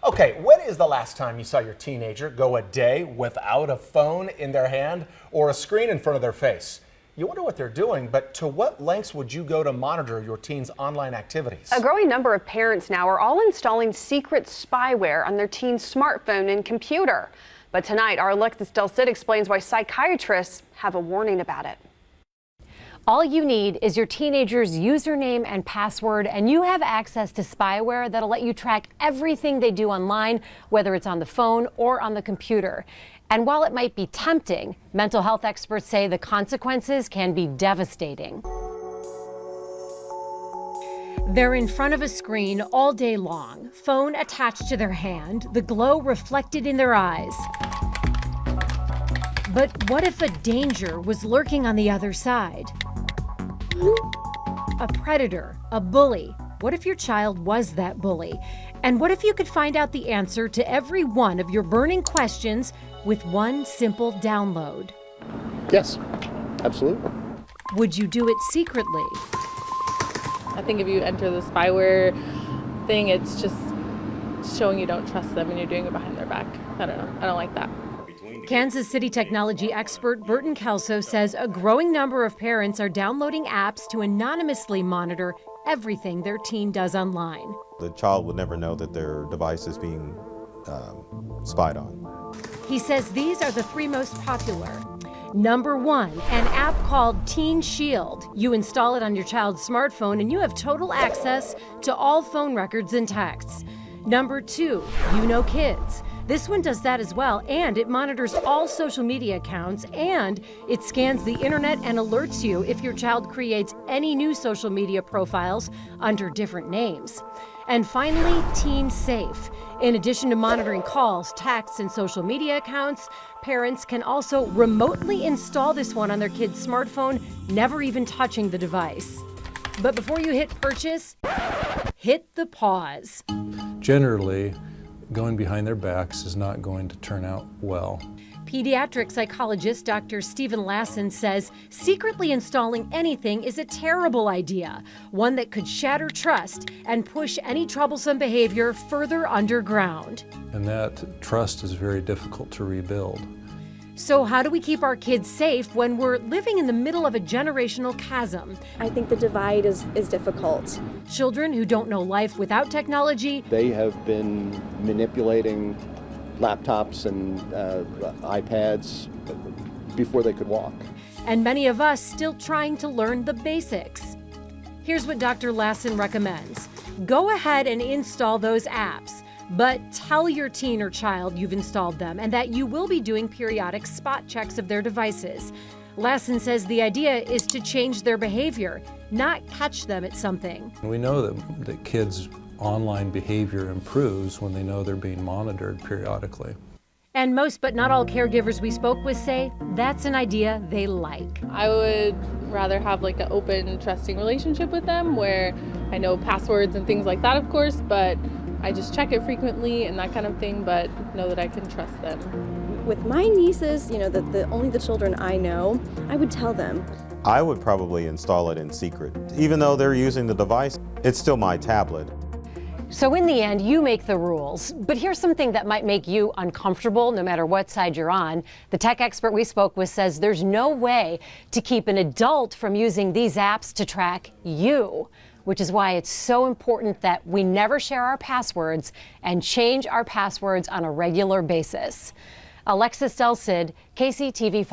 Okay, when is the last time you saw your teenager go a day without a phone in their hand or a screen in front of their face? You wonder what they're doing, but to what lengths would you go to monitor your teen's online activities? A growing number of parents now are all installing secret spyware on their teen's smartphone and computer. But tonight, our Alexis Del Cid explains why psychiatrists have a warning about it. All you need is your teenager's username and password, and you have access to spyware that'll let you track everything they do online, whether it's on the phone or on the computer. And while it might be tempting, mental health experts say the consequences can be devastating. They're in front of a screen all day long, phone attached to their hand, the glow reflected in their eyes. But what if a danger was lurking on the other side? A predator, a bully. What if your child was that bully? And what if you could find out the answer to every one of your burning questions with one simple download? Yes, absolutely. Would you do it secretly? I think if you enter the spyware thing, it's just showing you don't trust them and you're doing it behind their back. I don't know. I don't like that. Kansas City technology expert Burton Kelso says a growing number of parents are downloading apps to anonymously monitor everything their teen does online. The child would never know that their device is being spied on. He says these are the three most popular. Number 1, an app called Teen Shield. You install it on your child's smartphone and you have total access to all phone records and texts. Number 2, You Know Kids. This one does that as well, and it monitors all social media accounts, and it scans the internet and alerts you if your child creates any new social media profiles under different names. And finally, Teen Safe. In addition to monitoring calls, texts, and social media accounts, parents can also remotely install this one on their kid's smartphone, never even touching the device. But before you hit purchase, hit the pause. Generally, going behind their backs is not going to turn out well. Pediatric psychologist Dr. Stephen Lassen says secretly installing anything is a terrible idea, one that could shatter trust and push any troublesome behavior further underground. And that trust is very difficult to rebuild. So how do we keep our kids safe when we're living in the middle of a generational chasm? I think the divide is difficult. Children who don't know life without technology. They have been manipulating laptops and iPads before they could walk. And many of us still trying to learn the basics. Here's what Dr. Lassen recommends. Go ahead and install those apps. But tell your teen or child you've installed them and that you will be doing periodic spot checks of their devices. Lassen says the idea is to change their behavior, not catch them at something. We know that kids' online behavior improves when they know they're being monitored periodically. And most but not all caregivers we spoke with say that's an idea they like. I would rather have like an open, trusting relationship with them where I know passwords and things like that, of course, but I just check it frequently and that kind of thing, but know that I can trust them. With my nieces, only the children I know, I would tell them. I would probably install it in secret. Even though they're using the device, it's still my tablet. So in the end, you make the rules. But here's something that might make you uncomfortable no matter what side you're on. The tech expert we spoke with says there's no way to keep an adult from using these apps to track you, which is why it's so important that we never share our passwords and change our passwords on a regular basis. Alexis Del Cid, KCTV5.